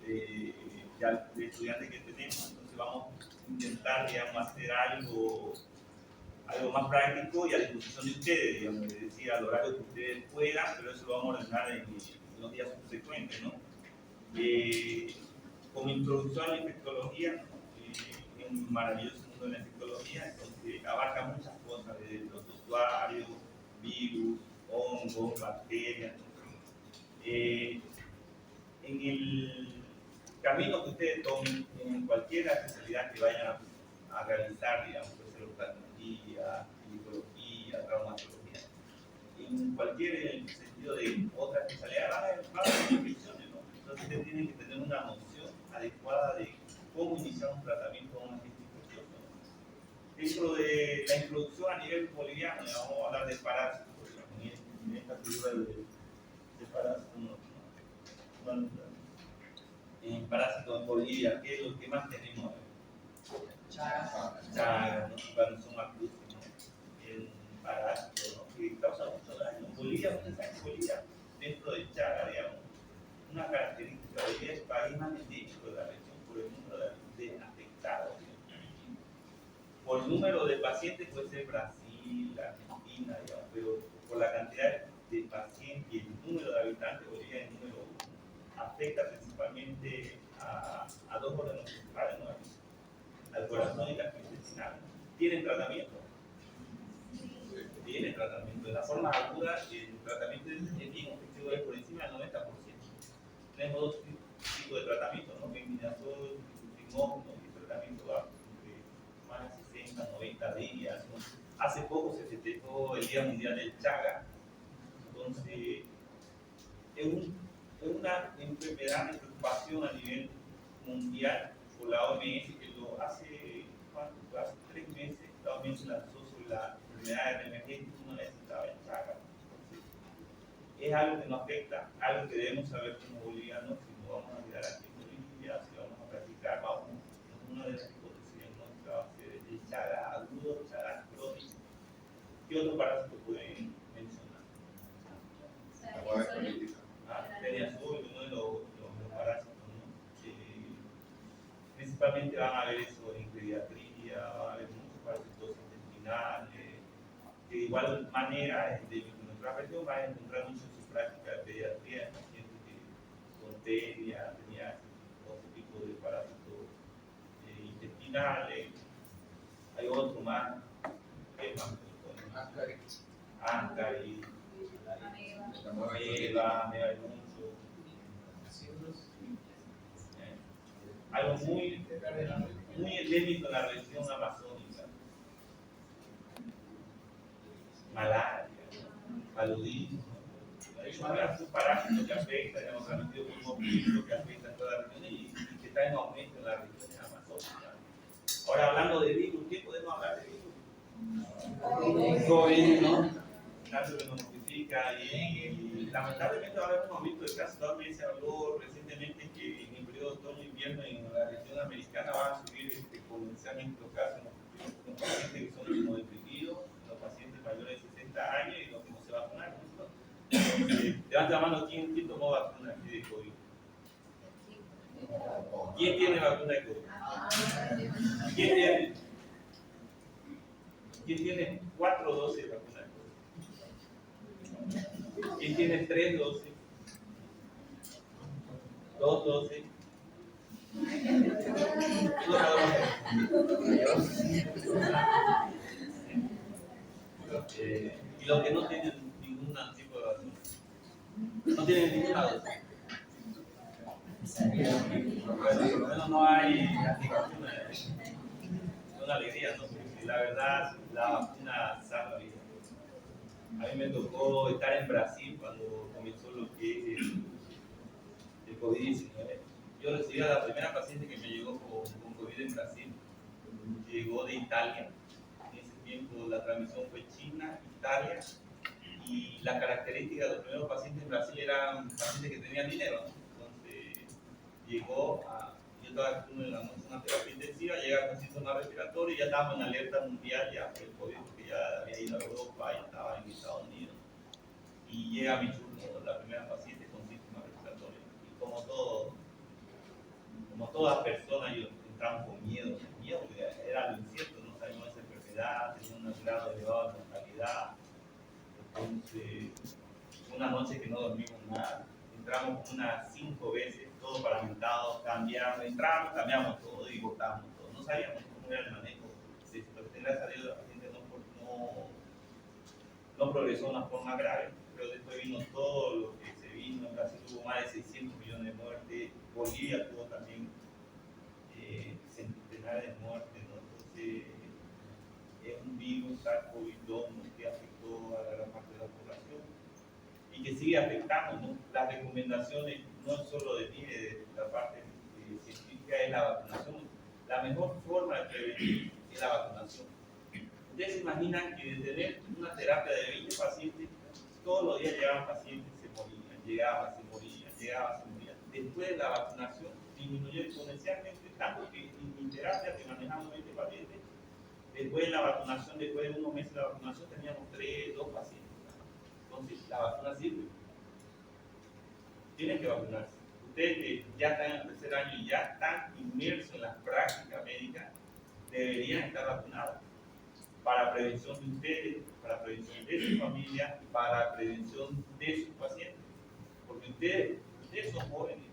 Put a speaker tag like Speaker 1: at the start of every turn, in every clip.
Speaker 1: de estudiantes que tenemos, entonces vamos a intentar, digamos, hacer algo más práctico y a disposición de ustedes, digamos, es decir, al horario que ustedes puedan, pero eso lo vamos a ordenar en los días subsecuentes, ¿no? Como introducción a la infectología, ¿no? Es un maravilloso mundo de la infectología, entonces abarca muchas cosas, desde los usuarios, virus, hongos, bacterias. En el camino que ustedes tomen, en cualquier especialidad que vayan a realizar, digamos, puede ser oftalmología, ginecología, traumatología, en cualquier sentido de otra especialidad van a haber infecciones, ¿no? Entonces ustedes tienen que tener una noción adecuada de cómo iniciar un tratamiento con un agente infeccioso, ¿no? Dentro de la introducción a nivel boliviano, vamos a hablar de parásitos, en esta figura de parásitos, ¿no? En parásitos en Bolivia, ¿qué es lo que más tenemos? Chagas, ¿no? Varanzoma cruzi, ¿no? El parásito, ¿no? Que causa mucho daño. En Bolivia, ustedes saben que Bolivia, dentro de Chaga, digamos, una característica de Bolivia es el país más endémico de la región por el número de afectados. Por número de pacientes puede ser Brasil, Argentina, digamos, pero por la cantidad de pacientes y el número de habitantes, Bolivia es el número uno. Afecta principalmente a dos órganos principales, ¿no? Al corazón y la intestinal. ¿Tienen tratamiento? Tienen tratamiento. De la forma aguda, el tratamiento es bien efectivo, es por encima del 90%. Tenemos dos tipos de tratamiento, ¿no? Bendimidazol, Timón, ¿no? El tratamiento va entre más de 60, 90 días, ¿no? Hace poco se festejó el Día Mundial del Chaga. Entonces, es una enfermedad de preocupación a nivel mundial por la OMS, que hace 3 meses la OMS lanzó sobre la enfermedad emergente, uno necesitaba el Chaga. Entonces, es algo que nos afecta, algo que debemos saber como bolivianos, si nos vamos a quedar aquí en Bolivia, si vamos a practicar, una de las hipótesis diagnósticas va a ser el Chaga agudo, Chaga crónico. ¿Qué otro parásito pueden mencionar?
Speaker 2: La guardia política.
Speaker 1: Teniazol, uno de los parásitos, ¿no? Principalmente van a ver eso en pediatría, van a ver muchos parásitos intestinales, que de igual manera de nuestra región van a encontrar mucho en su práctica de pediatría en pacientes con tenia, tenía otro tipo de parásitos intestinales. Hay otro más, ¿qué más? Áncari, ameba, hay mucho. Algo muy endémico en la región amazónica. Malaria, paludismo. Hay un parásito que afecta, digamos, transmitido por un mosquito que afecta a toda la región y que está en aumento en la región amazónica. Ahora, hablando de virus, ¿qué podemos hablar de virus? COVID, ¿no? Caso que nos notifica y lamentablemente va a haber un aumento de casos. También se habló recientemente que en el periodo de otoño-invierno en la región americana van a subir exponencialmente los casos en los pacientes que son inmunodeprimidos, los pacientes mayores de 60 años y los que no se vacunaron. Levanta la mano, ¿quién tomó vacuna aquí de COVID? ¿Quién tiene vacuna de COVID? ¿Quién tiene 4 dosis de vacuna de COVID? ¿Quién tiene 3 dosis? 2 dosis. Y los que no tienen ningún tipo de vacuna. No tienen ninguna dosis. Bueno, por lo menos no hay vacuna. Es una alegría, ¿no? Porque la verdad, la vacuna salva vidas. A mí me tocó estar en Brasil cuando comenzó lo que es el COVID-19. Yo recibí a la primera paciente que me llegó con COVID en Brasil. Llegó de Italia. En ese tiempo la transmisión fue China, Italia. Y la característica de los primeros pacientes en Brasil eran pacientes que tenían dinero, ¿no? Entonces llegó yo estaba en una terapia intensiva, llega con síntomas respiratorios y ya estábamos en alerta mundial ya por el COVID, porque ya había ido a Europa y estaba en Estados Unidos. Y llega a mi turno, la primera paciente con síntomas respiratorios. Y como todo, todas personas entramos con miedo, porque era lo incierto, no sabíamos esa enfermedad, tenía un grado elevado de mortalidad. Entonces, una noche que no dormimos nada, entramos unas 5 veces, todo paramentado, cambiamos, entramos, cambiamos todo y botábamos todo. No sabíamos cómo era el manejo de esto. Gracias a Dios la gente no progresó de una forma grave, pero después vino todo lo que se vino. En Brasil hubo más de 600 millones de muertes, Bolivia tuvo también centenares de muertes, ¿no? Entonces, es un virus, SARS-CoV-2, que afectó a la gran parte de la población y que sigue afectando, ¿no? Las recomendaciones, no solo de mí, de la parte científica, es la vacunación. La mejor forma de prevenir es la vacunación. Ustedes se imaginan que de tener una terapia de 20 pacientes, todos los días llegaban pacientes, se morían, llegaban, se morían, llegaban, se morían. Después de la vacunación disminuyó exponencialmente, tanto que en mi terapia que manejamos 20 pacientes, después de la vacunación, después de unos meses de la vacunación, teníamos 3, 2 pacientes. Entonces, la vacuna sirve. Tienen que vacunarse. Ustedes que ya están en el tercer año y ya están inmersos en las prácticas médicas, deberían estar vacunados para prevención de ustedes, para prevención de su familia, para prevención de sus pacientes. Porque ustedes son jóvenes.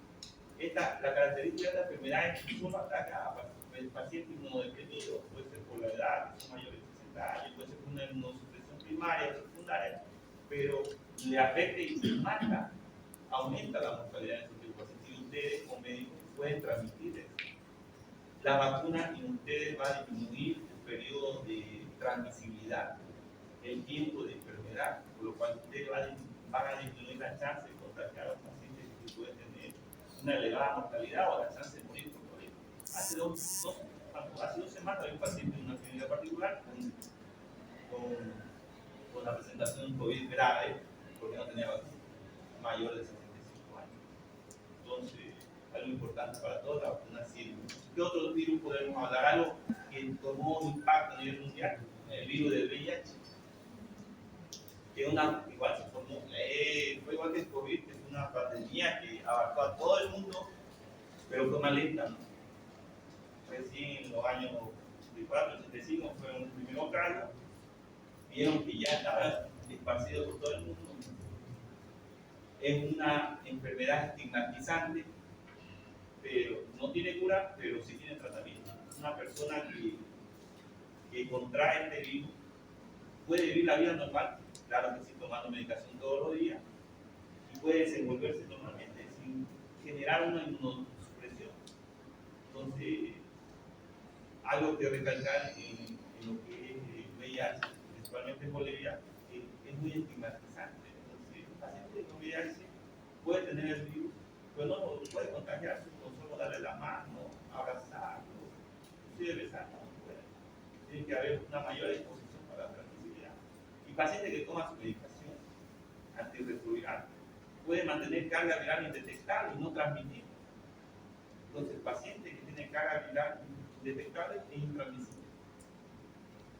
Speaker 1: La característica de esta enfermedad es que solo ataca al paciente inmunodeprimido, puede ser por la edad, que son mayores de 60 años, puede ser por una inmunosupresión primaria o secundaria, pero le afecta y mata, aumenta la mortalidad de estos tipos de pacientes. Y ustedes, como médicos, pueden transmitir la vacuna en ustedes va a disminuir el periodo de transmisibilidad, el tiempo de enfermedad, por lo cual ustedes van a disminuir la chance de contagiar a los pacientes que pueden tener una elevada mortalidad o la chance de morir por COVID. Hace dos semanas había un paciente en una clínica particular con la presentación de un COVID grave porque no tenía vacuna, mayor de 65 años. Entonces, algo importante para todos, la vacuna sirve. ¿Qué otro virus podemos hablar? Algo que tomó un impacto a nivel mundial, el virus del VIH, que igual se formó, fue igual que el COVID, que es una pandemia que abarcó a todo el mundo, pero fue más lenta, ¿no? Recién en los años 84, 85 fue un primer caso, vieron que ya estaba esparcido por todo el mundo. Es una enfermedad estigmatizante, pero no tiene cura, pero sí tiene tratamiento. Una persona que contrae este virus puede vivir la vida normal, claro que sí, tomando medicación todos los días, y puede desenvolverse normalmente sin generar una inmunosupresión. Entonces, algo que recalcar en lo que es el VIH, principalmente en Bolivia, es muy estigmatizante. Entonces, un paciente con VIH puede tener el virus, pero no puede contagiarse con solo darle la mano, abrazarlo, inclusive besarlo, no puede. Tiene que haber una mayor exposición para la transmisibilidad. Y paciente que toma su medicación antirretroviral puede mantener carga viral indetectable y no transmitir. Entonces, el paciente que tiene carga viral indetectable es intransmisible.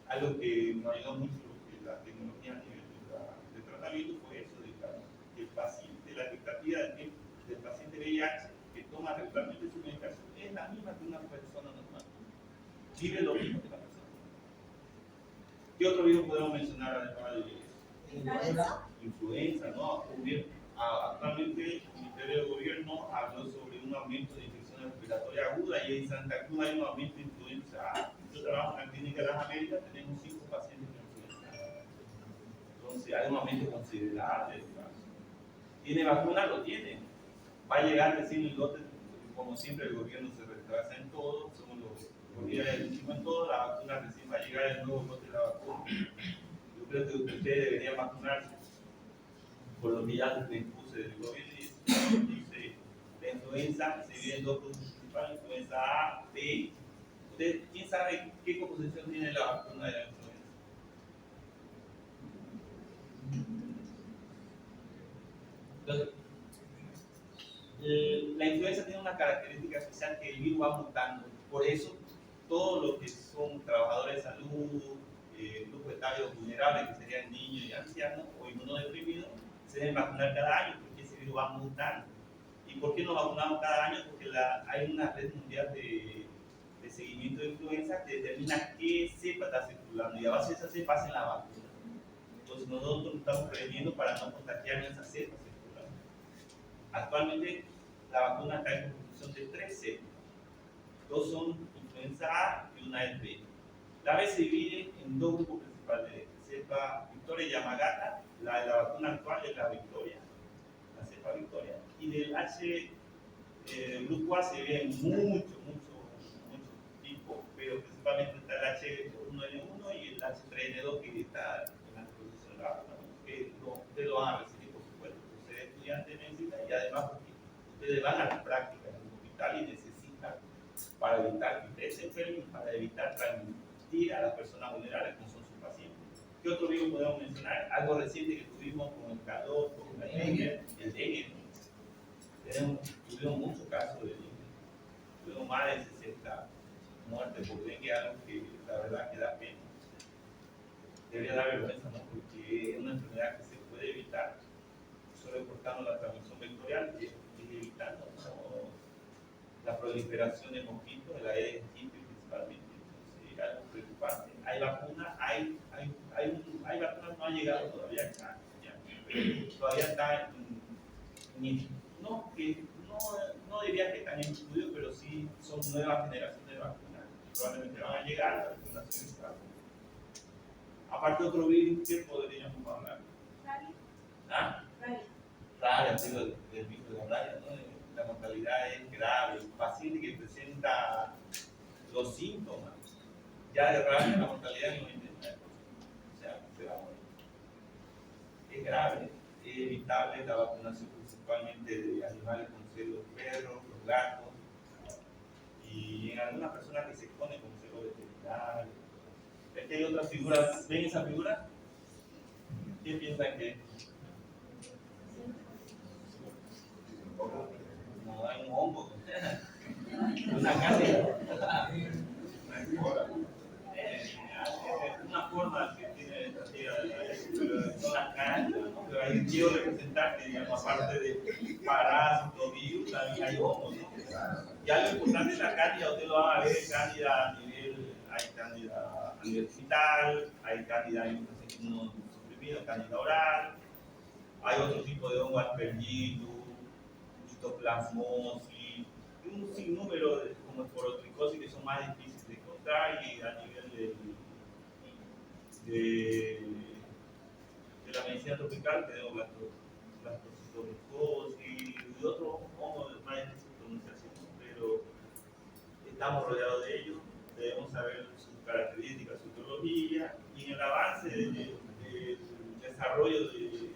Speaker 1: Algo que nos ayudó mucho la tecnología a nivel de tratamiento fue eso, de que el paciente, la expectativa del paciente VIH que toma regularmente su medicación es la misma que una persona normal. Vive lo mismo que la persona normal. ¿Qué otro virus podemos mencionar además de influenza? ¿No? Actualmente el Ministerio de Gobierno habló sobre un aumento de infecciones respiratorias agudas y en Santa Cruz hay un aumento de influenza. Yo trabajo en la Clínica de las Américas, tenemos 5 pacientes con influenza. Entonces hay un aumento considerable. ¿Tiene vacuna? Lo tiene. Va a llegar recién el lote, como siempre el gobierno se retrasa en todo, somos los gobiernos en todo, la vacuna recién va a llegar el nuevo lote de la vacuna. Yo creo que ustedes deberían vacunarse, por lo que ya les puse del COVID. Dice, la influenza se divide en dos grupos principales, influenza A, B. ¿Quién sabe qué composición tiene la vacuna de la influenza? Entonces, la influenza tiene una característica especial que el virus va mutando. Por eso, todos los que son trabajadores de salud, grupos etarios vulnerables, que serían niños y ancianos o inmunodeprimidos, se deben vacunar cada año porque ese virus va mutando. Y ¿Y por qué nos vacunamos cada año? Porque hay una red mundial de seguimiento de influenza que determina qué cepa está circulando y a base de esa cepa hacen la vacuna. Entonces nosotros nos estamos preveniendo para no contagiar esa cepa circulando. Actualmente la vacuna está en constitución de 3 cepas. 2 son influenza A y una es B. La B se divide en 2 grupos principales, cepa Victoria y Yamagata. La de la vacuna actual es la Victoria, la cepa Victoria. Y del H, grupo A se ve muchos tipos, pero principalmente está el H1N1 y el H3N2 que está en la exposición de la vacuna, que ustedes lo van a recibir por supuesto, ustedes estudiantes de medicina y además porque ustedes van a la práctica en el hospital y necesitan para evitar que ustedes se enfermen, para evitar transmitir a las personas vulnerables como son sus pacientes. ¿Qué otro virus podemos mencionar? Algo reciente que tuvimos con el calor, con el dengue. Tuvimos muchos casos de dengue. Tuvimos más de 60 muertes por dengue, algo que la verdad que da pena. Debería dar vergüenza, ¿no? Porque es una enfermedad que se puede evitar solo cortando la transmisión vectorial y evitando, ¿no?, la proliferación de mosquitos, de la Aedes aegypti principalmente. Entonces, algo preocupante. Hay vacunas, hay vacunas, no han llegado todavía acá, pero todavía está no diría que están en estudio, pero sí son nuevas generaciones de vacunas. Probablemente van a llegar, la vacunación está. Aparte otro virus que podríamos hablar. ¿Ah? Rabia, digo, del virus de la rabia, ¿no? La mortalidad es grave. El paciente que presenta los síntomas ya de rabia, la mortalidad es 99%. O sea, se va a morir. Es grave, es evitable la vacunación principalmente de animales como ser los perros, los gatos y en algunas personas que se exponen como ser los veterinarios. Es que hay otras figuras. ¿Ven esa figura? ¿Quién piensa que? No, hay un hongo. Una cándida. Una forma que tiene son las cándidas, ¿no? Pero ahí quiero representar que, digamos, aparte de parásitos, virus, también hay hongos, ¿no? Y algo importante es la cándida, ustedes lo van a ver, cándida a nivel, hay cándida a nivel hospital, hay cándida inmunosuprimido, cándida oral, hay otro tipo de hongo, aspergillus, histoplasmosis, y un sinnúmero de como esporotricosis que son más difíciles de encontrar y a nivel de la medicina tropical tenemos blastocitomicosis y otros hongos más difíciles de pronunciación, pero estamos rodeados de ellos, debemos saber sus características, su etiología y en el avance del desarrollo de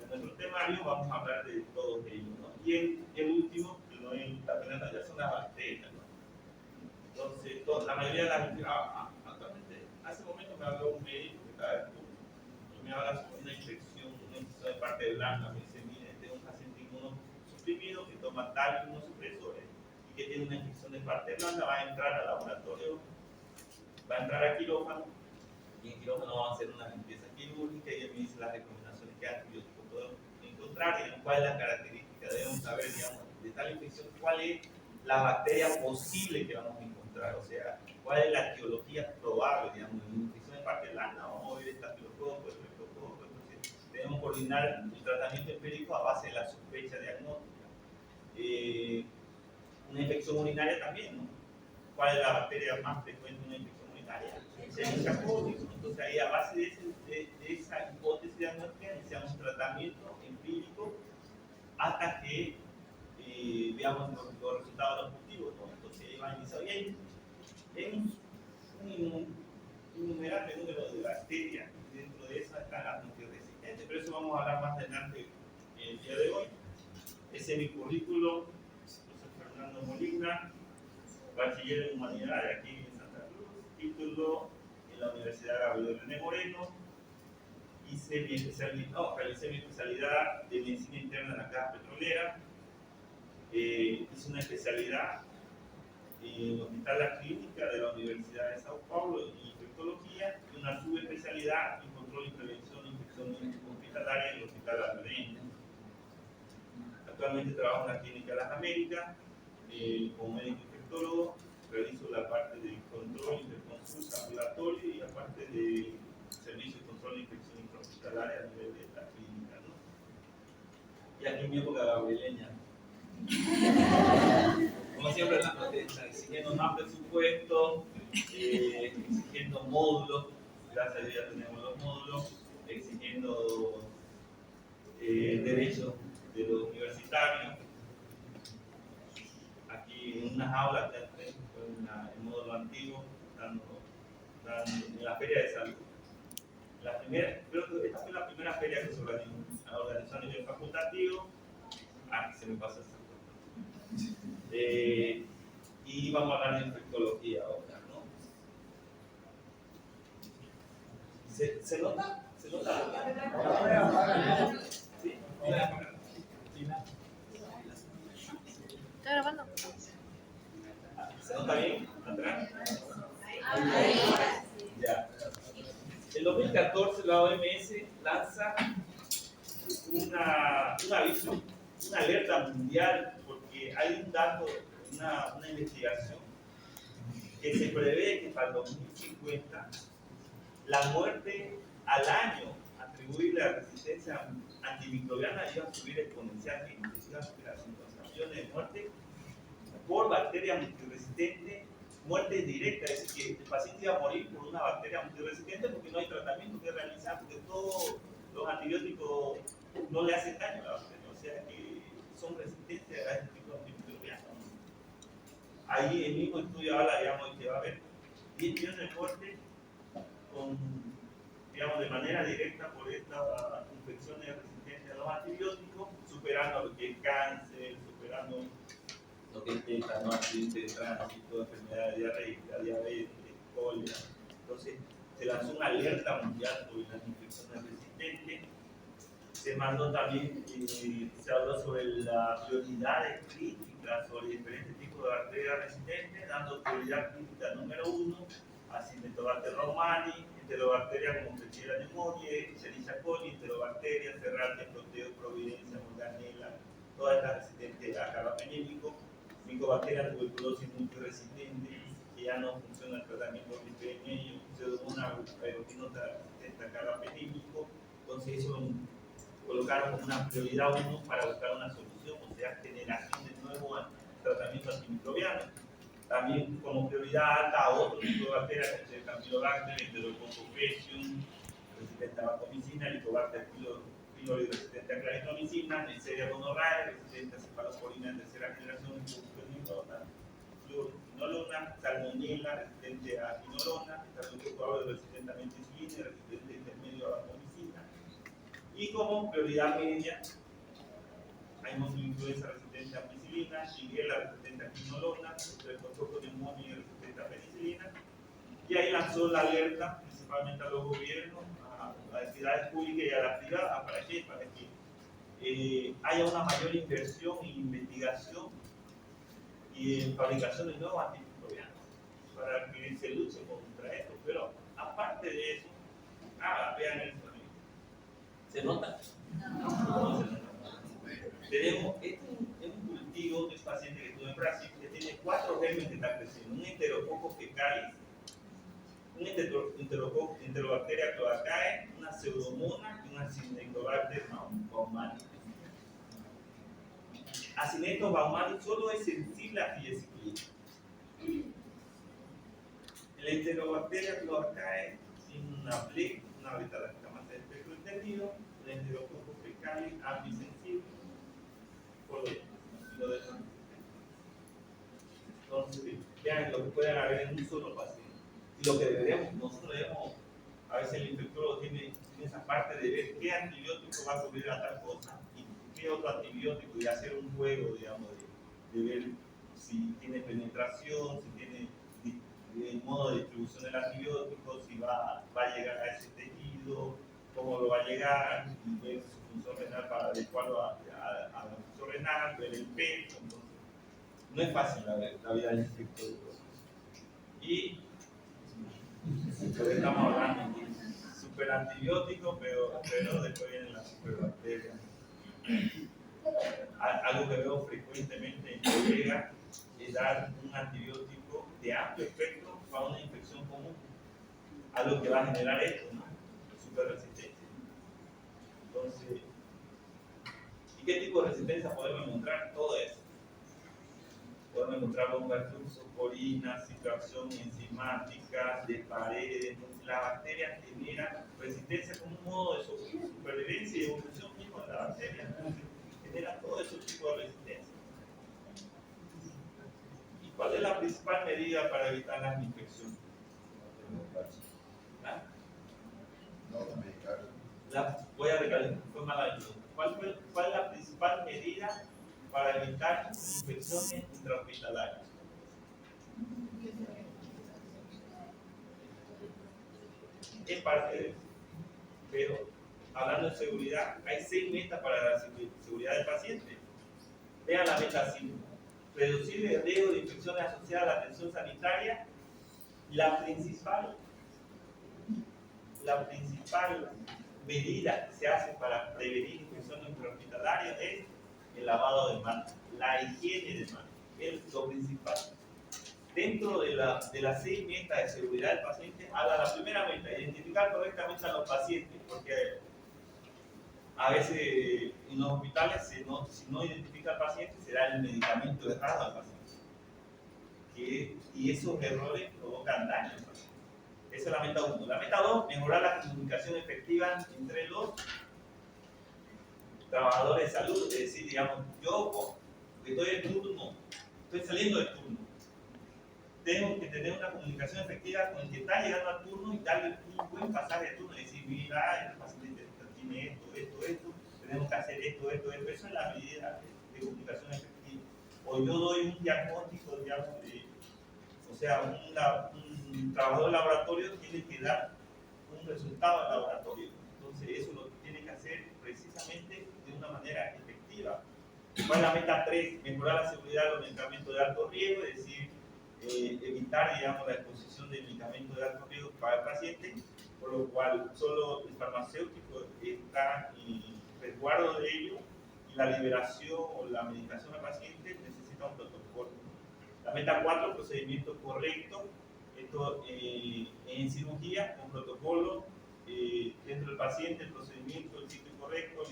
Speaker 1: nuestro temario vamos a hablar de todos ellos, ¿no? Y el último, que no es la pena ya son las bacterias, ¿no? Entonces, la mayoría de las actualmente, hace un momento me habló un médico que estaba y me habla sobre una infección de parte blanda. Me dice, mire, este es un paciente inmunosuprimido que toma tal inmunosupresores y que tiene una infección de parte blanda, va a entrar al laboratorio, va a entrar a quirófano y en quirófano vamos a hacer una limpieza quirúrgica y él me dice las recomendaciones que antibióticos podemos encontrar y cuál es la característica. Debemos saber, digamos, de tal infección, cuál es la bacteria posible que vamos a encontrar, o sea, cuál es la etiología probable, digamos, de una infección de parte blanda, vamos a ver estafilococo, estreptococo. Entonces, debemos coordinar el tratamiento empírico a base de la sospecha diagnóstica. Una infección urinaria también, ¿no? ¿Cuál es la bacteria más frecuente en una infección urinaria? Entonces, ahí a base de esa hipótesis diagnóstica iniciamos un tratamiento empírico hasta que veamos los resultados positivos, ¿no? Entonces ahí va a iniciar. Y hay un innumerable número de bacterias, dentro de esas están las multiresistentes, pero eso vamos a hablar más adelante el día de hoy. Ese es mi currículo, José Fernando Molina, bachiller en Humanidades aquí en Santa Cruz, título en la Universidad Gabriel René Moreno, realicé mi especialidad de medicina interna en la Caja Petrolera, hice una especialidad en el Hospital La Clínica de la Universidad de Sao Paulo en infectología y una subespecialidad en control y prevención de infecciones hospitalarias en el Hospital La Clínica. Actualmente trabajo en la Clínica Las Américas como médico infectólogo, realizo la parte de control interconsulta ambulatorio y aparte de servicio de control de infección intrahospitalaria a nivel de la clínica, ¿no? Y aquí en mi época gabrieleña, como siempre en las protestas, exigiendo más presupuesto, exigiendo módulos, gracias a Dios ya tenemos los módulos, exigiendo derechos de los universitarios. Aquí en unas aulas, en módulo antiguo, en la feria de salud. Creo que esta fue la primera feria que se organizó a nivel facultativo. Se me pasó esta cosa. Y vamos a hablar de infectología ahora, ¿no? ¿Se nota? ¿Se nota? ¿Sí?
Speaker 3: ¿Está grabando?
Speaker 1: ¿Se nota bien? ¿Atrás? Ya. En 2014 la OMS lanza un aviso, una alerta mundial, porque hay un dato, una investigación que se prevé que para el 2050 la muerte al año atribuible a la resistencia antimicrobiana iba a subir exponencialmente, iba a superar 50 millones de muertes por bacteria multiresistente, muerte directa, es decir, que el paciente iba a morir por una bacteria multiresistente porque no hay tratamiento que realizar, porque todos los antibióticos no le hacen daño a la bacteria, o sea que son resistentes a este tipo de antimicrobianos. Ahí el mismo estudio habla, digamos, que va a haber 10 millones de muertes de manera directa por estas infecciones resistentes a los antibióticos, superando lo que es cáncer, superando lo que es tétano, accidente de tránsito, enfermedad diarreica, diabetes, cólera. Entonces, se lanzó una alerta mundial sobre las infecciones resistentes. Se mandó también, se habló sobre las prioridades críticas sobre diferentes tipos de bacterias resistentes, dando prioridad crítica número 1 a Cinetobacter rhamani, enterobacterias como Klebsiella pneumoniae, Escherichia coli, enterobacterias, Serratia, Proteo, Providencia, Morganella, todas estas resistentes a carbapenémico, Mycobacterias tuberculosis multiresistente, que ya no funciona el tratamiento de PNI, Pseudomonas aeruginosa resistente a carbapenémico. Entonces eso lo colocaron como una prioridad 1 para buscar una solución, o sea, generación de nuevos tratamientos antimicrobianos. También como prioridad alta a otro tipo de bacterias, como el Campylobacter, Enterococcus faecium, resistente a vancomicina, Helicobacter pylori resistente a claritromicina, Neisseria gonorrhoeae, resistente a cefalosporina de tercera generación, fluoroquinolona, Salmonella, resistente a quinolona, Staphylococcus resistente a methicilina, resistente intermedio a vancomicina. Y como prioridad media, hay influenza resistente a penicilina, Shigella resistente a quinolona, Streptococcus pneumoniae resistente a penicilina. Y ahí lanzó la alerta, principalmente a los gobiernos, a las entidades públicas y a las privadas, ¿para qué? Para que haya una mayor inversión en investigación y en fabricación de nuevos antimicrobianos, para que se luche contra esto. Pero aparte de eso, vean eso. ¿Se nota? No se nota. Tenemos un cultivo de un paciente que estuvo en Brasil que tiene 4 gérmenes que están creciendo: un Enterococcus fecalis, un Enterobacteria cloacae, una Pseudomonas y una Acinetobacter baumannii. Acinetobacter baumannii solo es sensible a fideciclina. El Enterobacteria cloacae tiene una PLE, una beta-lactamasa de espectro extendido. El Enterococcus fecalis ambisensible. Por lo de eso. Entonces, vean lo que pueden haber en un solo paciente. Y lo que nosotros debemos, a veces el infectólogo tiene esa parte de ver qué antibiótico va a cubrir a tal cosa y qué otro antibiótico, y hacer un juego, digamos, de ver si tiene penetración, si tiene el modo de distribución del antibiótico, si va a llegar a ese tejido, cómo lo va a llegar, y ver su función renal para adecuarlo a la función renal, ver el peso. Entonces, no es fácil la vida del infectólogo. Y estamos hablando de super antibióticos, pero después vienen las superbacterias. Algo que veo frecuentemente en colegas es dar un antibiótico de amplio espectro para una infección común, algo que va a generar esto, ¿no? Superresistencia. Entonces, ¿y qué tipo de resistencia podemos encontrar? Todo eso. Podemos encontrar bombas de flujo, porinas, situación enzimática, de paredes. Entonces, la bacteria genera resistencia como un modo de supervivencia y evolución mismo de la bacteria. Entonces, genera todo ese tipo de resistencia. ¿Y cuál es la principal medida para evitar las infecciones? ¿Ah?
Speaker 2: No medicar.
Speaker 1: Voy a recalcar, fue mala ayuda. ¿Cuál es la principal medida para evitar infecciones intrahospitalarias? Es parte de eso. Pero hablando de seguridad, hay 6 metas para la seguridad del paciente. Vean la meta 5. Reducir el riesgo de infecciones asociadas a la atención sanitaria. La principal medida que se hace para prevenir infecciones intrahospitalarias es el lavado de manos, la higiene de manos, es lo principal. Dentro de las 6 metas de seguridad del paciente, la primera meta, identificar correctamente a los pacientes, porque a veces en los hospitales, si no identifica al paciente, será el medicamento errado al paciente. Y esos errores provocan daño al paciente. Esa es la meta 1. La meta 2, mejorar la comunicación efectiva entre los trabajadores de salud. Es decir, digamos, yo estoy en turno, estoy saliendo del turno, tengo que tener una comunicación efectiva con el que está llegando al turno y darle un buen pasaje de turno. Es decir, mira, el paciente tiene esto, tenemos que hacer esto. Eso es la medida de comunicación efectiva. O yo doy un diagnóstico, digamos, o sea, un trabajador de laboratorio tiene que dar un resultado al laboratorio. Entonces, eso lo tiene que hacer precisamente de una manera efectiva. ¿Cuál es la meta 3? Mejorar la seguridad de los medicamentos de alto riesgo, es decir, evitar, digamos, la exposición de medicamentos de alto riesgo para el paciente, por lo cual solo el farmacéutico está en resguardo de ello y la liberación o la medicación al paciente necesita un protocolo. La meta 4, procedimiento correcto. Esto en cirugía, un protocolo dentro del paciente, el procedimiento, el sitio correcto,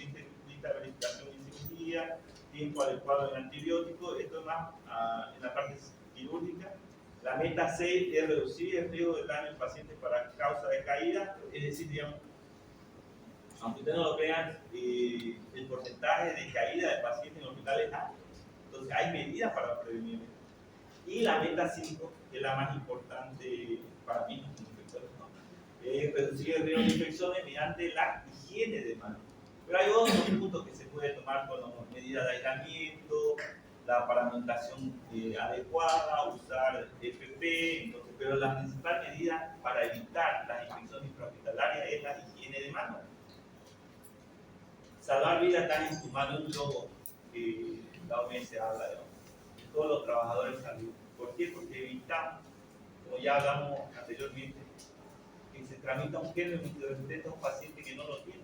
Speaker 1: lista de verificación en cirugía, tiempo adecuado en antibiótico. Esto es más en la parte quirúrgica. La meta 6 es reducir el riesgo de daño al paciente para causa de caída, es decir, digamos, aunque ustedes no lo vean, el porcentaje de caída del paciente en el hospital es alto. Entonces hay medidas para prevenir. Y la meta 5, que es la más importante para mí como infector, ¿no? Es reducir el riesgo de infecciones mediante la higiene de manos. Pero hay otros puntos que se puede tomar con medidas de aislamiento, la paramentación adecuada, usar FP, entonces, pero la principal medida para evitar las infecciones intrahospitalarias es la higiene de manos. Salvar vidas está en tu mano, un logo que la OMS habla de todos los trabajadores de salud. ¿Por qué? Porque evitamos, como ya hablamos anteriormente, que se tramita un gen multiresistente a un paciente que no lo tiene.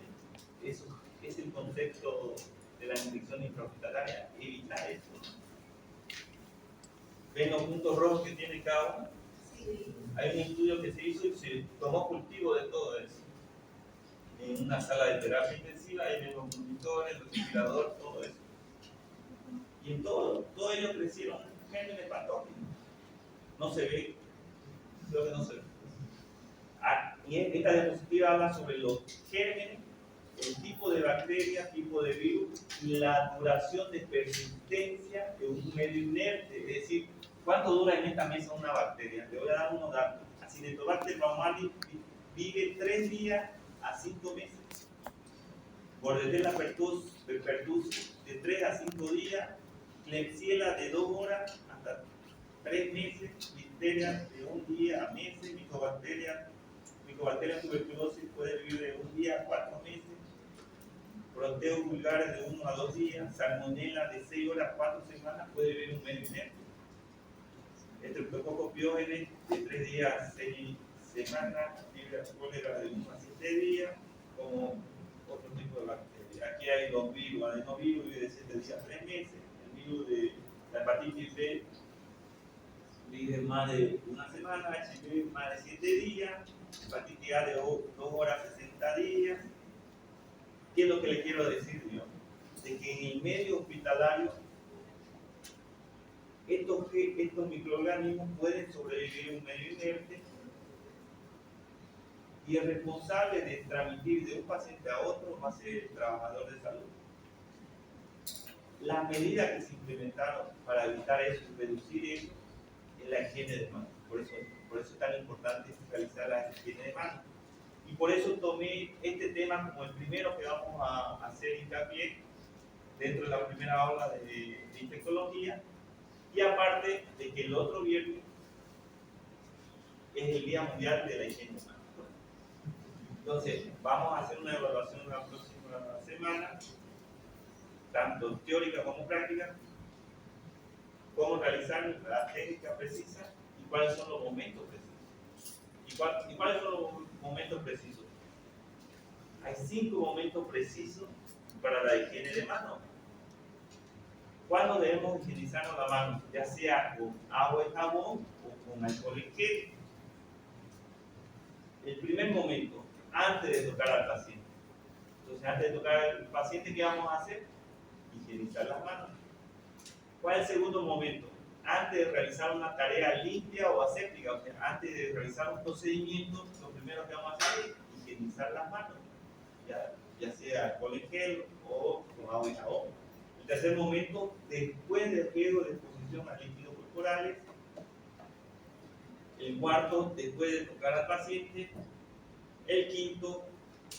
Speaker 1: Eso es el concepto de la infección intrahospitalaria, evitar eso. ¿Ven los puntos rojos que tiene cada uno? Sí. Hay un estudio que se hizo y se tomó cultivo de todo eso. En una sala de terapia intensiva, hay los monitores, el respirador, todo eso. Y en todo ellos crecieron gérmenes patógenos. No se ve, creo que no se ve. Y esta diapositiva habla sobre los gérmenes, el tipo de bacteria, tipo de virus y la duración de persistencia de un medio inerte. Es decir, ¿cuánto dura en esta mesa una bacteria? Te voy a dar unos datos. Acinetobacter baumannii vive 3 días a 5 meses. Bordetella pertussis de 3 a 5 días. Klebsiella de 2 horas hasta 3 meses. Listeria de 1 día a meses. Mycobacteria tuberculosis puede vivir de 1 día a 4 meses. Proteos vulgares de 1 a 2 días. Salmonella de 6 horas a 4 semanas puede vivir un medio inerte. Streptococcus pyogenes de 3 días a 6 semanas. Fiebre cólera de 1 a 7 días. Como otro tipo de bacterias. aquí hay dos virus, adenovirus vive de 7 días a 3 meses, el virus de la hepatitis B vive más de una semana, HIV más de 7 días, hepatitis A de 2 horas 60 días. ¿Qué es lo que le quiero decir, Dios? De que en el medio hospitalario estos microorganismos pueden sobrevivir en un medio inerte y el responsable de transmitir de un paciente a otro va a ser el trabajador de salud. Las medidas que se implementaron para evitar eso y reducir eso es la higiene de manos. Por eso es tan importante realizar la higiene de manos. Y por eso tomé este tema como el primero que vamos a hacer hincapié dentro de la primera aula de infectología. Y aparte de que el otro viernes es el Día Mundial de la Higiene de Manos. Entonces, vamos a hacer una evaluación la próxima semana, tanto teórica como práctica, cómo realizar la técnica precisa y cuáles son los momentos precisos. ¿Y cuáles son los momentos precisos? Hay 5 momentos precisos para la higiene de manos. ¿Cuándo debemos higienizarnos la mano? Ya sea con agua y jabón o con alcohol en gel. El primer momento, antes de tocar al paciente. Entonces, antes de tocar al paciente, ¿qué vamos a hacer? Higienizar las manos. ¿Cuál es el segundo momento? Antes de realizar una tarea limpia o aséptica, o sea, antes de realizar un procedimiento, lo primero que vamos a hacer es higienizar las manos, ya sea alcohol en gel o con agua y jabón. El tercer momento, después del riego de exposición a líquidos corporales. El cuarto, después de tocar al paciente. El quinto,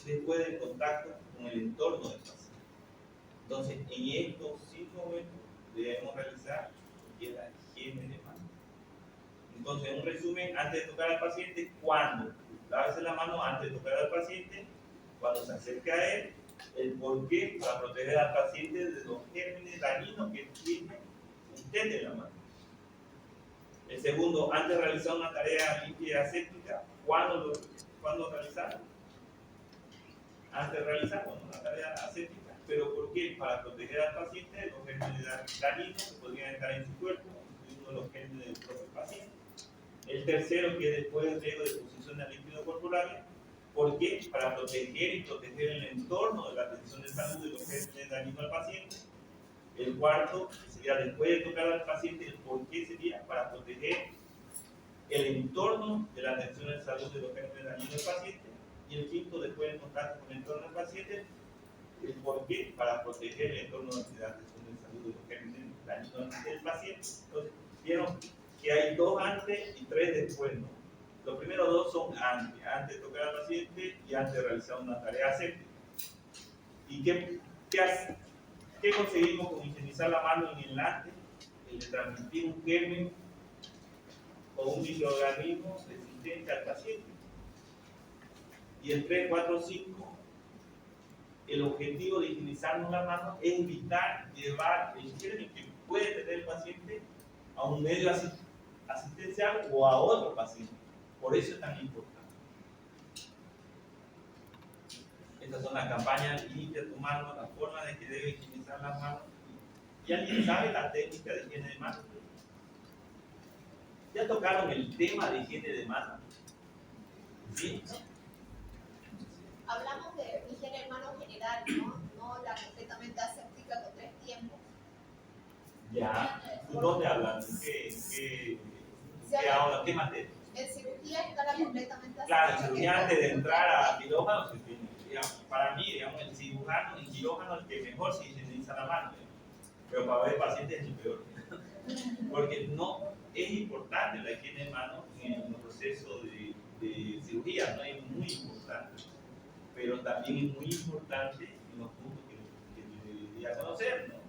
Speaker 1: después del contacto con el entorno del paciente. Entonces, en estos 5 momentos debemos realizar la higiene de manos. Entonces, en un resumen, antes de tocar al paciente, ¿cuándo? Lávese la mano antes de tocar al paciente, cuando se acerque a él, el por qué, para proteger al paciente de los gérmenes dañinos que tiene usted en la mano. El segundo, antes de realizar una tarea limpia y aséptica, ¿cuándo realizarlo? Antes de realizar una tarea aséptica. ¿Pero por qué? Para proteger al paciente de los gérmenes dañinos que podrían estar en su cuerpo, incluyendo los gérmenes del propio paciente. El tercero, que después del riego de exposición a líquidos corporales. ¿Por qué? Para proteger el entorno de la atención de salud de los gérmenes dañinos al paciente. El cuarto sería después de tocar al paciente, el por qué sería para proteger el entorno de la atención de salud de los gérmenes dañinos al paciente. Y el quinto, después del contacto con el entorno del paciente, el por qué para proteger el entorno de la atención de salud de los gérmenes dañinos del paciente. Entonces, vieron que hay 2 antes y 3 después, ¿no? Los primeros 2 son antes de tocar al paciente y antes de realizar una tarea aséptica. ¿Y qué conseguimos con higienizar la mano en el antes? El de transmitir un germen o un microorganismo resistente al paciente. Y el 3, 4, 5, el objetivo de higienizarnos la mano es evitar llevar el germen que puede tener el paciente a un medio asistencial o a otro paciente. Por eso es tan importante. Estas son las campañas limpia tu mano, la forma de que debe higienizar las manos. ¿Y alguien sabe la técnica de higiene de manos? ¿Ya tocaron el tema de higiene de manos? ¿Sí?
Speaker 4: Hablamos de higiene de manos general, ¿no? No la completamente aséptica con 3 tiempos.
Speaker 1: Ya. ¿Dónde hablan? ¿Qué hablan? ¿Qué materia?
Speaker 4: En cirugía está la completamente aséptica.
Speaker 1: Claro, en cirugía antes de entrar a quirófano, para mí, digamos, el cirujano en quirófano es el que mejor se higieniza la mano, pero para ver pacientes es el peor. Porque no es importante la higiene de manos en el proceso de cirugía, no es muy importante, pero también es muy importante en los puntos que debería conocer, ¿no?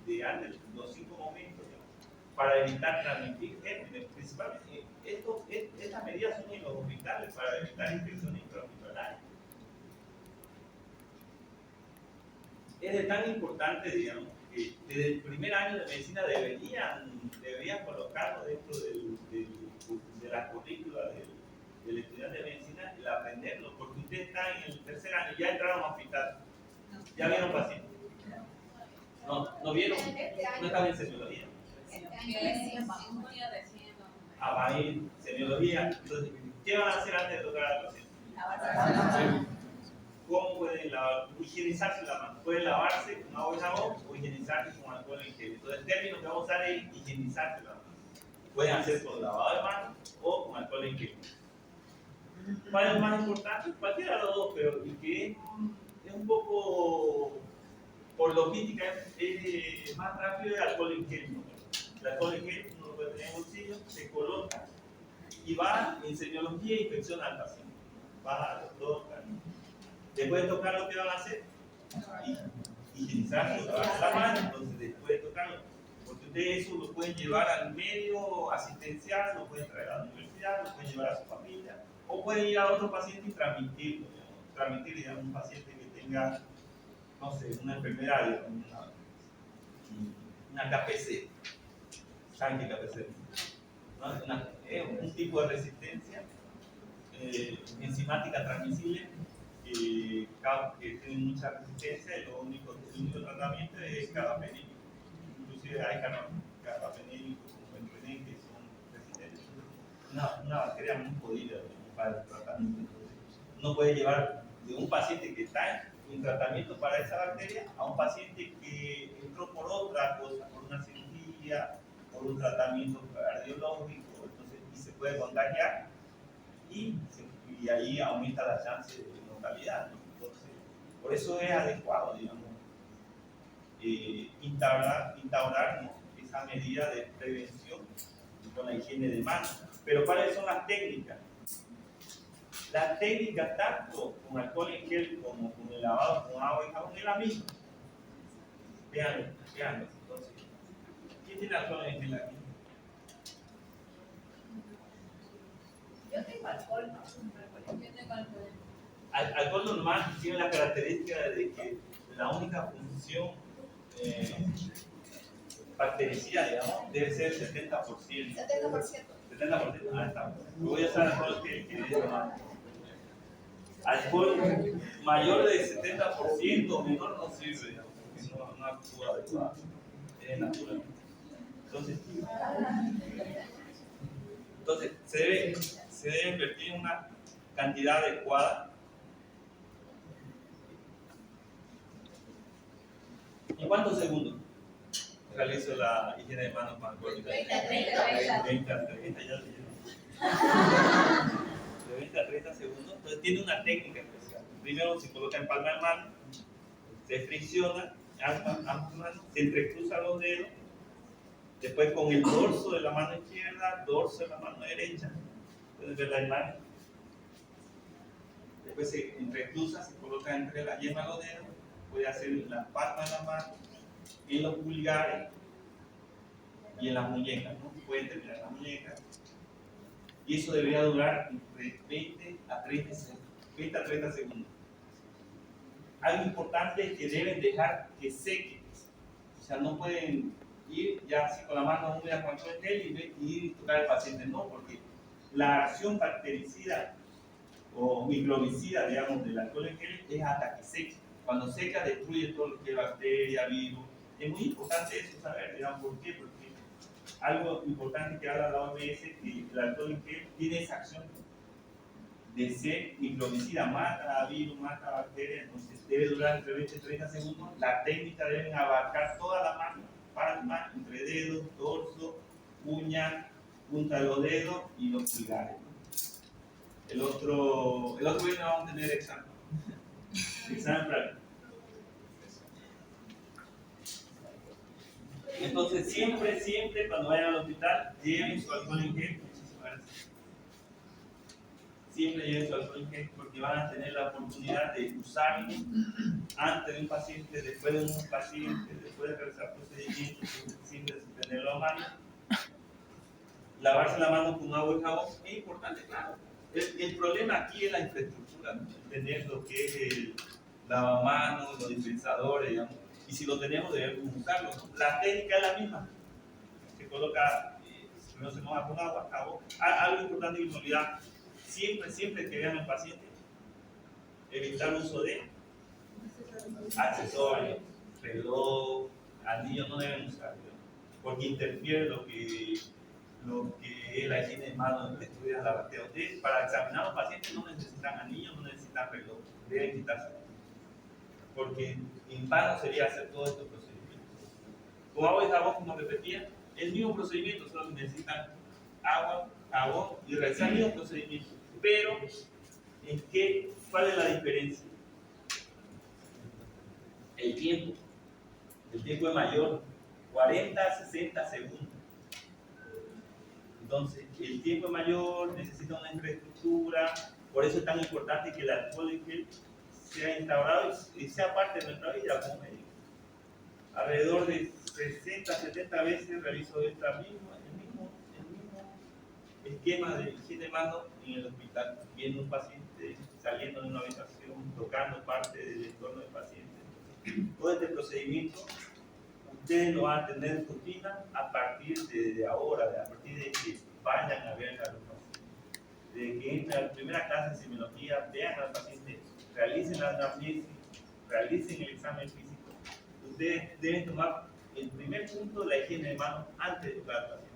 Speaker 1: De antes, los 5 momentos, ¿no? Para evitar transmitir gérmenes, principalmente estas medidas son en los hospitales para evitar infecciones intrahospitalarias. Es de tan importante, digamos, que desde el primer año de medicina deberían colocarlo dentro de la currícula del estudiante de medicina, el aprenderlo, porque usted está en el tercer año, ya entraron a hospital. ¿Ya vieron paciente? ¿No vieron?
Speaker 4: Este
Speaker 1: No
Speaker 4: año,
Speaker 1: están en semiología.
Speaker 4: este año recién vamos.
Speaker 1: Va a ir semiología. Entonces, ¿qué van a hacer antes de tocar al paciente? ¿Cómo pueden higienizarse la mano? Pueden lavarse con agua y jabón o higienizarse con alcohol en gel. Entonces, el término que vamos a usar es higienizarse la mano. Pueden hacer con lavado de manos o con alcohol en gel. ¿Cuál es más importante? Cualquiera de los dos, pero el que es un poco, por logística, es más rápido el alcohol en gel, ¿no? El alcohol en gel uno lo puede tener en el bolsillo, se coloca y va en semiología e inspecciona al paciente. Va a los dos caminos. Después de tocar, lo que van a hacer, higienizarse, lavarse la mano. Entonces, después de tocarlo, porque ustedes eso lo pueden llevar al medio asistencial, lo pueden traer a la universidad, lo pueden llevar a su familia, o pueden ir a otro paciente y transmitirlo. Transmitir, digamos, un paciente que tenga, no sé, una enfermedad, una KPC, sangre KPC, ¿no? Un tipo de resistencia enzimática transmisible que tiene mucha resistencia y el único tratamiento es carbapenémico. Inclusive hay carbapenémicos como el René que son resistentes. Una bacteria muy jodida para el tratamiento. Entonces, uno puede llevar de un paciente que está en tratamiento para esa bacteria a un paciente que entró por otra cosa, por una cirugía, por un tratamiento cardiológico, entonces, y se puede contagiar y ahí aumenta la chance de mortalidad, ¿no? Entonces, por eso es adecuado, digamos, instaurar, ¿no?, esa medida de prevención con la higiene de manos. Pero ¿cuáles son las técnicas? Las técnicas tanto con alcohol en gel como con el lavado con agua y jabón es la misma. Veanlo. Entonces, ¿quién tiene alcohol en gel aquí?
Speaker 4: Yo tengo alcohol, ¿no?
Speaker 1: Alcohol normal tiene la característica de que la única función bactericida, digamos, debe ser 70%.
Speaker 4: 70%.
Speaker 1: 70%, está. Voy a usar alcohol que es normal. Alcohol mayor de 70% o menor no sirve, digamos, porque no actúa adecuado. Es natural. Entonces se debe invertir una cantidad adecuada. ¿En cuántos segundos realizo la higiene de manos con alcohol?
Speaker 4: 20 a 30.
Speaker 1: 20 a 30, ya lo dije. De 20 a 30 segundos. Entonces tiene una técnica especial. Primero se coloca en palma de mano, se fricciona, ambas manos, se entrecruzan los dedos, después con el dorso de la mano izquierda, dorso de la mano derecha, pueden ver la imagen. Después se entrecruza, se coloca entre la yema de los dedos, puede hacer en la palma de la mano, en los pulgares y en las muñecas, ¿no? Pueden terminar en las muñecas. Y eso debería durar entre 20 a 30 segundos. Algo importante es que deben dejar que seque. O sea, no pueden ir ya así con la mano húmeda con el gel y ir a tocar al paciente, no, porque la acción bactericida o microbicida, digamos, del alcohol en gel es hasta que seque. Cuando seca destruye todo lo que es bacteria, virus. Es muy importante eso saber, digamos, ¿por qué? Porque algo importante que habla la OMS es que el alcohol en gel tiene esa acción de ser microbicida, mata a virus, mata a bacterias, entonces debe durar entre 20 y 30 segundos. La técnica debe abarcar toda la mano, palma, entre dedos, dorso, uña, punta de los dedos y los pulgares. El otro viernes vamos a tener examen práctico. Entonces siempre cuando vayan al hospital lleven su alcohol en gel. Siempre lleven su alcohol en gel porque van a tener la oportunidad de usarlo antes de un paciente, después de un paciente, después de realizar procedimientos, siempre tenerlo a mano. Lavarse la mano con agua y jabón es importante, claro. El problema aquí es la infraestructura, ¿no? Tener lo que es el lavamanos, los dispensadores, digamos. Y si lo tenemos, debemos usarlo, ¿no? La técnica es la misma. Se coloca, primero se moja con agua, jabón. Algo importante que me olvidar, siempre que vean al paciente, evitar el uso de accesorios, reloj, anillos no deben usar, ¿no? Porque interfiere lo que es la higiene de manos que estudia la bacteria. Ustedes, para examinar a los pacientes no necesitan anillos, no necesitan reloj, deben quitarse. Porque en vano sería hacer todo estos procedimientos. Con agua y jabón, como repetía, el mismo procedimiento, solo necesitan agua, jabón y realizar el mismo procedimiento. Pero, ¿cuál es la diferencia? El tiempo. El tiempo es mayor, 40 a 60 segundos. Entonces, el tiempo es mayor, necesita una infraestructura, por eso es tan importante que el alcohol en gel sea instaurado y sea parte de nuestra vida como médico. Alrededor de 60, 70 veces realizo el mismo esquema de higiene de manos en el hospital, viendo un paciente saliendo de una habitación, tocando parte del entorno del paciente. Todo este procedimiento ustedes lo van a tener en rutina a partir de ahora, a partir de que vayan a ver a los pacientes. Desde que entren a la primera clase de semiología, vean al paciente, realicen la anamnesis, realicen el examen físico. Ustedes deben tomar el primer punto de la higiene de manos antes de tocar al paciente.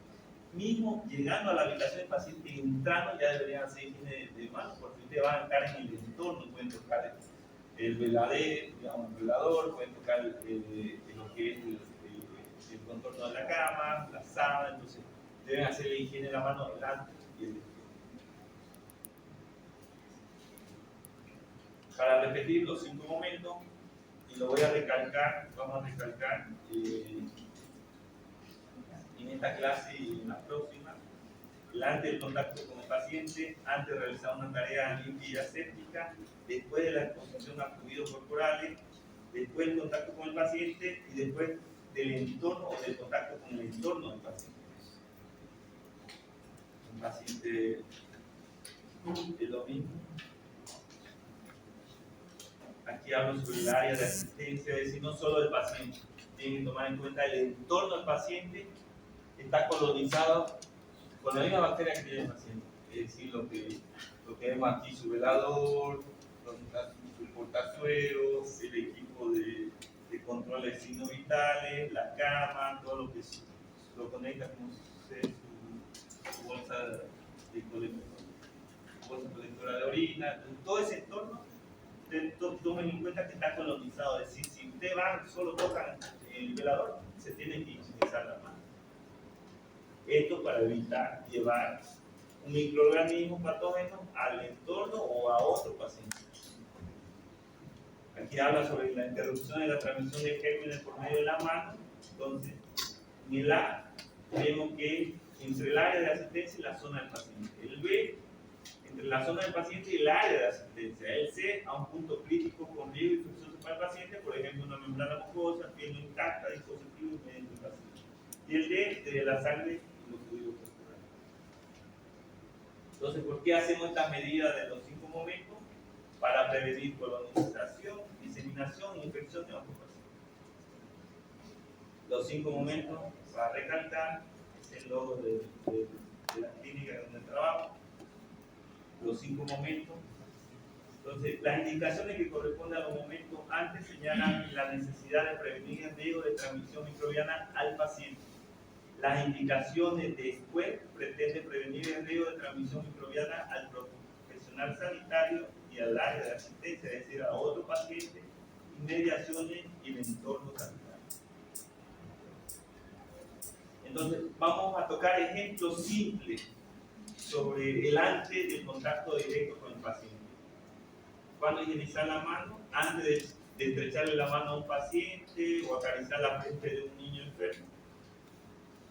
Speaker 1: Mismo llegando a la habitación del paciente, entrando, ya deberían hacer higiene de manos, porque ustedes van a estar en el entorno, pueden tocar el velador, digamos, el velador, pueden tocar lo que es el contorno de la cama, la sábana, entonces deben hacer la higiene de la mano delante y el después. Para repetir los 5 momentos, y lo voy a recalcar, vamos a recalcar en esta clase y en la próxima, antes del contacto con el paciente, antes de realizar una tarea limpia y aséptica, después de la exposición a fluidos corporales, después del contacto con el paciente y después del entorno o del contacto con el entorno del paciente. Un paciente es lo mismo. Aquí hablo sobre el área de asistencia, es decir, no solo del paciente, tienen que tomar en cuenta el entorno del paciente, está colonizado con la misma bacteria que tiene el paciente, es decir, lo que vemos aquí, su velador, sus portazueros, el equipo de control de signos vitales, la cama, todo lo que lo conecta con su bolsa colectora de orina, todo ese entorno, tomen en cuenta que está colonizado, es decir, si ustedes van, solo tocan el velador, se tiene que higienizar la mano. Esto para evitar llevar un microorganismo patógeno al entorno o a otro paciente. Aquí habla sobre la interrupción de la transmisión de gérmenes por medio de la mano. Entonces, en el A vemos que entre el área de asistencia y la zona del paciente. El B, entre la zona del paciente y el área de asistencia. El C, a un punto crítico con riesgo infeccioso para el paciente, por ejemplo, una membrana mucosa, piel no intacta, dispositivo mediante el paciente. Y el D, de la sangre y los fluidos corporales. Entonces, ¿por qué hacemos estas medidas de los 5 momentos? Para prevenir colonización, diseminación e infección de otros pacientes. Los 5 momentos, para recalcar, es el logo de la clínica donde trabajo. Los 5 momentos. Entonces, las indicaciones que corresponden a los momentos antes señalan la necesidad de prevenir el riesgo de transmisión microbiana al paciente. Las indicaciones después pretenden prevenir el riesgo de transmisión microbiana al profesional sanitario y al área de asistencia, es decir, a otro paciente, inmediaciones y el entorno sanitario. Entonces, vamos a tocar ejemplos simples sobre el antes del contacto directo con el paciente. Cuando higienizar la mano, antes de estrecharle la mano a un paciente o acariciar la frente de un niño enfermo.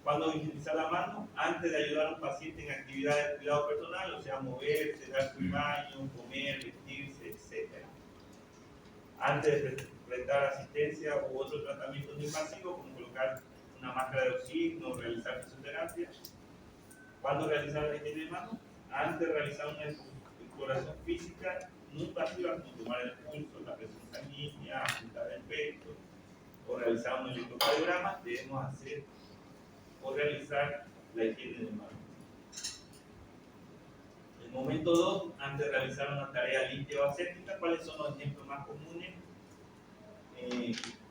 Speaker 1: Cuando higienizar la mano, antes de ayudar a un paciente en actividades de cuidado personal, o sea, moverse, dar su baño, comer, vestirse, etc. Antes de prestar asistencia u otro tratamiento no invasivo, como colocar una máscara de oxígeno o realizar fisioterapia. ¿Cuándo realizar la higiene de manos? Antes de realizar una exploración física no invasiva, como tomar el pulso, la presión sanguínea, apuntar el pecho o realizar un electrocardiograma, debemos hacer o realizar la higiene de manos. El momento 2, antes de realizar una tarea limpia o aséptica, ¿cuáles son los ejemplos más comunes?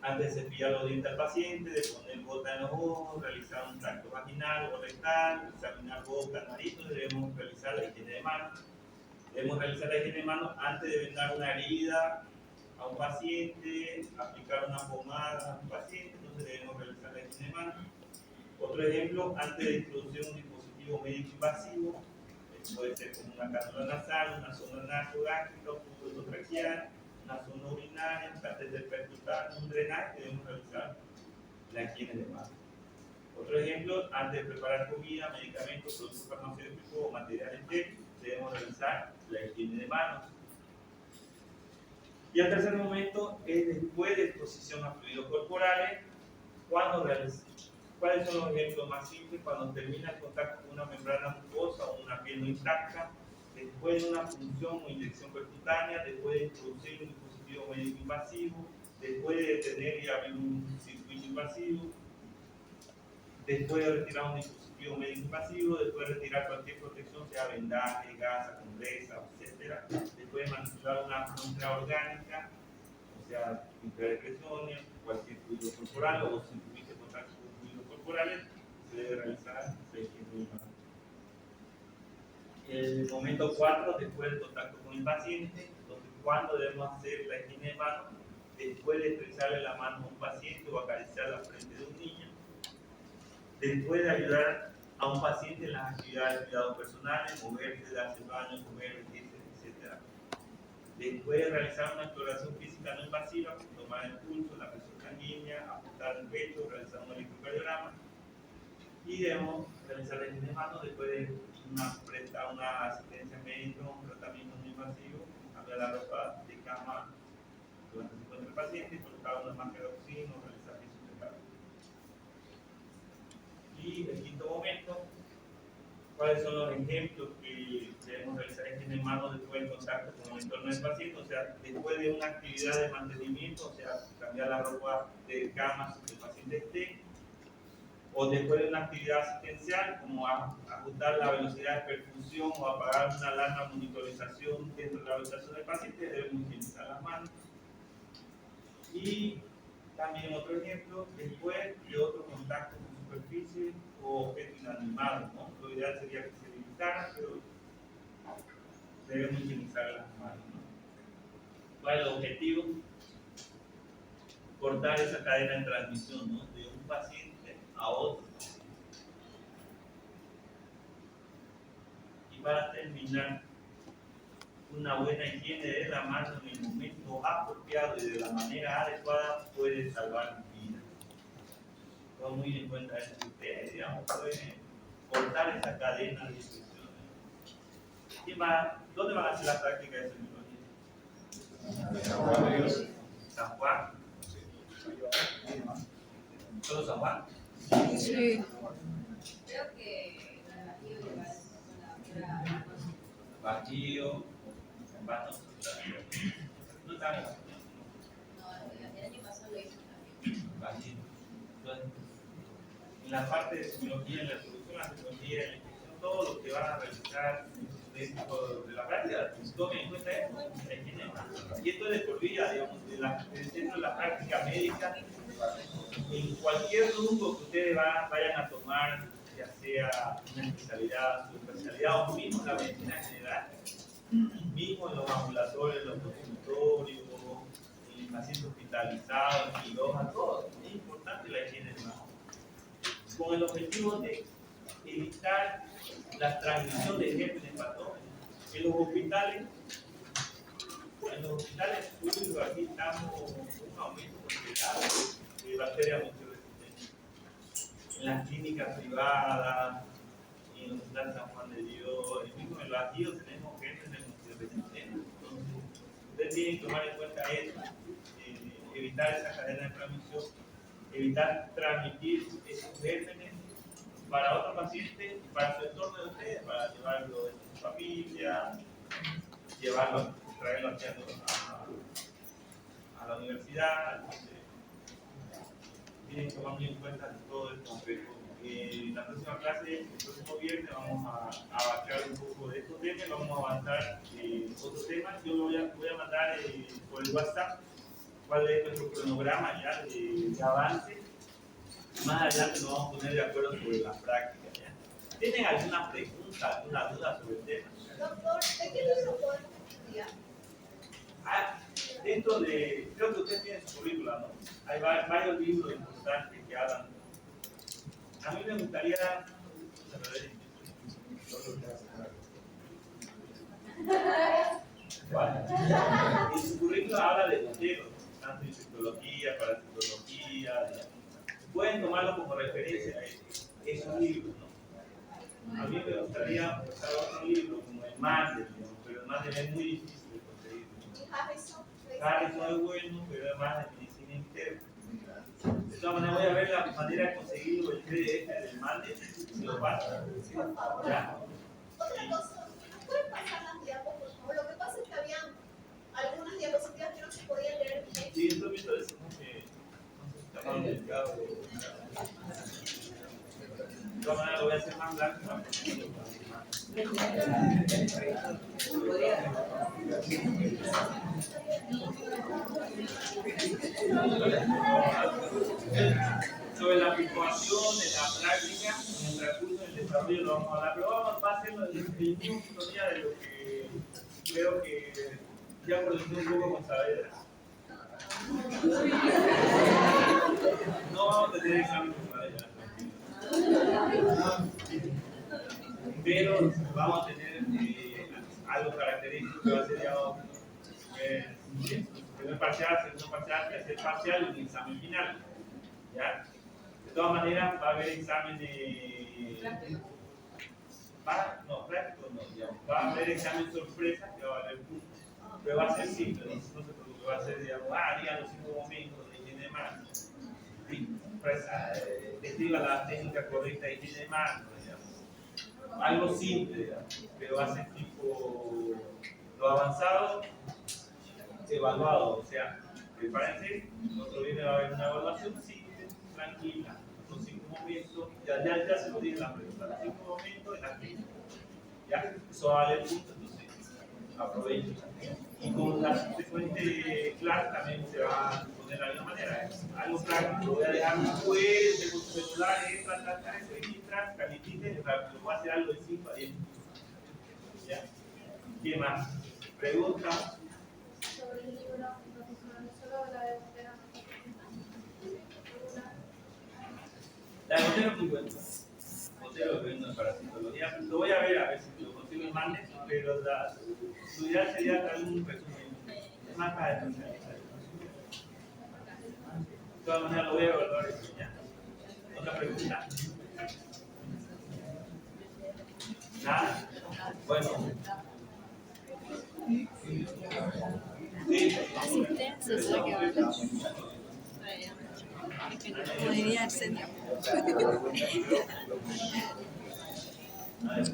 Speaker 1: antes de cepillar los dientes al paciente, de poner gota en los ojos, realizar un tracto vaginal o rectal, examinar boca, nariz, debemos realizar la higiene de manos. Debemos realizar la higiene de manos antes de vendar una herida a un paciente, aplicar una pomada a un paciente, entonces debemos realizar la higiene de manos. Otro ejemplo, antes de introducir un dispositivo médico invasivo, puede ser como una cánula nasal, una sonda nasogástrica, un tubo endotraqueal, una sonda urinaria, un catéter percutáneo, un drenaje, debemos realizar la higiene de manos. Otro ejemplo, antes de preparar comida, medicamentos, productos farmacéuticos o materiales técnicos, debemos realizar la higiene de manos. Y el tercer momento es después de exposición a fluidos corporales, ¿cuáles son los ejemplos más simples? Cuando termina el contacto con una membrana mucosa o una piel no intacta, después de una punción o inyección percutánea, después de introducir un dispositivo médico invasivo, después de detener y abrir un circuito invasivo, después de retirar un dispositivo médico invasivo, después de retirar cualquier protección, sea vendaje, gasa, compresa, etc. Después de manipular una muestra orgánica, o sea, intradepresiones, cualquier fluido corporal o si tuviste contacto con fluidos corporales, se debe realizar la higiene de manos. El momento 4, después del contacto con el paciente, entonces, ¿cuándo debemos hacer la higiene de manos? Después de estrecharle la mano a un paciente o acariciar la frente de un niño, después de ayudar a un paciente en las actividades de cuidados personales, moverse, darse baño, comer, vestirse, etc. Después de realizar una exploración física no invasiva, tomar el pulso, la presión sanguínea, ajustar el pecho, realizar un electrocardiograma. Y debemos realizar la higiene de manos después de prestar una asistencia médica, un tratamiento no invasivo, cambiar la ropa de cama durante se encuentra el paciente, colocar una máscara de oxígeno, realizar fisioterapia. Y el quinto momento, ¿cuáles son los ejemplos que debemos realizar en higiene de manos después del contacto con el entorno del paciente? O sea, después de una actividad de mantenimiento, o sea, cambiar la ropa de cama si el paciente esté, o después de una actividad asistencial, como ajustar la velocidad de perfusión o apagar una alarma de monitorización dentro de la habitación del paciente, debemos utilizar las manos. Y también otro ejemplo, después de otro contacto con superficie o objeto inanimado, ¿no? Lo ideal sería que se evitara, pero debemos utilizar las manos, ¿no? ¿Cuál es el objetivo? Cortar esa cadena de transmisión, ¿no? De un paciente a otro. Y para terminar, una buena higiene de la mano en el momento apropiado y de la manera adecuada puede salvar vidas. Toma muy en cuenta eso que ustedes, digamos, pueden cortar esa cadena de infecciones. ¿Dónde van a hacer la práctica de semiología? San Juan. ¿Solo San Juan?
Speaker 3: Sí.
Speaker 4: Creo que la
Speaker 1: Bajío, Banos. No están.
Speaker 4: No, el año pasado lo hizo también.
Speaker 1: Bajío. Entonces, en la parte de semiología, en la solución, la semiología, en la inspección, todo lo que van a realizar dentro de la práctica, tomen en cuenta esto, la higiene de manos. Y esto es de por vida, digamos, dentro de la práctica médica, en cualquier rumbo que ustedes vayan a tomar, ya sea una especialidad, su especialidad o mismo la medicina general, mismo en los ambulatorios, en los consultorios, en pacientes hospitalizados, en quirófanos, todo, es importante la higiene de manos. Con el objetivo de evitar la transmisión de gérmenes patógenos. En los hospitales públicos aquí estamos con un aumento considerable de bacterias multiresistentes. En las clínicas privadas, en los hospitales San Juan de Dios, mismo en los Bajíos tenemos gérmenes multiresistentes. Entonces, ustedes tienen que tomar en cuenta eso, evitar esa cadena de transmisión, evitar transmitir esos gérmenes para otros pacientes y para su entorno de ustedes, para llevarlo en su familia, traerlo aquí a la universidad. Entonces, tienen que tomar muy en cuenta todo esto. En la próxima clase, el próximo viernes, vamos a abarcar un poco de estos temas, vamos a avanzar otros temas. Yo lo voy a mandar por el WhatsApp cuál es nuestro cronograma ya de avance. Más adelante nos vamos a poner de acuerdo sobre la práctica. ¿Ya? ¿Tienen alguna pregunta, alguna duda sobre el tema?
Speaker 4: Doctor, ¿de qué libro podemos estudiar?
Speaker 1: Dentro de, creo que usted tiene su currícula, ¿no? Hay varios libros importantes que hablan. A mí me gustaría. En su currícula habla de modelos, tanto en psicología, parapsicología. Pueden tomarlo como referencia. Es un libro, ¿no? A mí me gustaría buscar otro libro como el Mandel, pero el Mandel es muy difícil de conseguir.
Speaker 4: ¿Y Harrison?
Speaker 1: Harrison es bueno, pero es más de medicina interna. De todas maneras, voy a ver la manera de conseguirlo el PDF del Mandel, si lo paso.
Speaker 4: Por favor.
Speaker 1: ¿Ya?
Speaker 4: Otra cosa, ¿nos pueden pasar las diapos, por favor? Lo que pasa es que habían algunas diapositivas que no se podían leer bien.
Speaker 1: Sí, esto visto decimos que no se está mal ubicado. De todas maneras, lo voy a hacer más blanco. Sobre la aplicación de la práctica en el transcurso del desarrollo lo vamos a hablar, pero va a ser el mismo sintonía de lo que creo que ya produjo un poco con Saavedra. No vamos a tener examen con Saavedra, pero vamos a tener algo característico que va a ser ya primer parcial, segundo parcial, tercer parcial y un examen final. ¿Ya? De todas maneras, va a haber examen de. Práctico no, digamos. Va a haber examen sorpresa que va a haber puntos. Pero va a ser simple, no se preocupe, va a ser, digamos, digan los 5 momentos de higiene de manos. Describa la técnica correcta de higiene de manos, digamos. Algo simple, digamos, pero va a ser tipo lo avanzado, evaluado, o sea, prepárense, otro viernes va a haber una evaluación simple, tranquila, los 5 momentos, ya se lo dije en la pregunta, los 5 momentos de la técnica, ya, eso va a valer punto, entonces aprovechen. Y con la subsecuente clase también se va a poner de la misma manera, algo práctico, voy a dejar un juez de con su celular, se registran, califiquen, lo voy a hacer algo de 5 a 10 minutos. ¿Ya? ¿Qué más? ¿Preguntas?
Speaker 3: Sobre el libro, solo la de Botero.
Speaker 1: La de Botero es muy buena. Botero es bueno para psicología. Lo voy a ver si lo consigo en Mandes, pero su idea sería traer un resumen. Es más para especializar. De todas maneras, lo voy a evaluar eso ya. ¿Otra pregunta? ¿Nada? Bueno. Sí.
Speaker 3: Asistencia, ¿sabes qué vale? Es que no como diría Arsenio.
Speaker 1: A ver.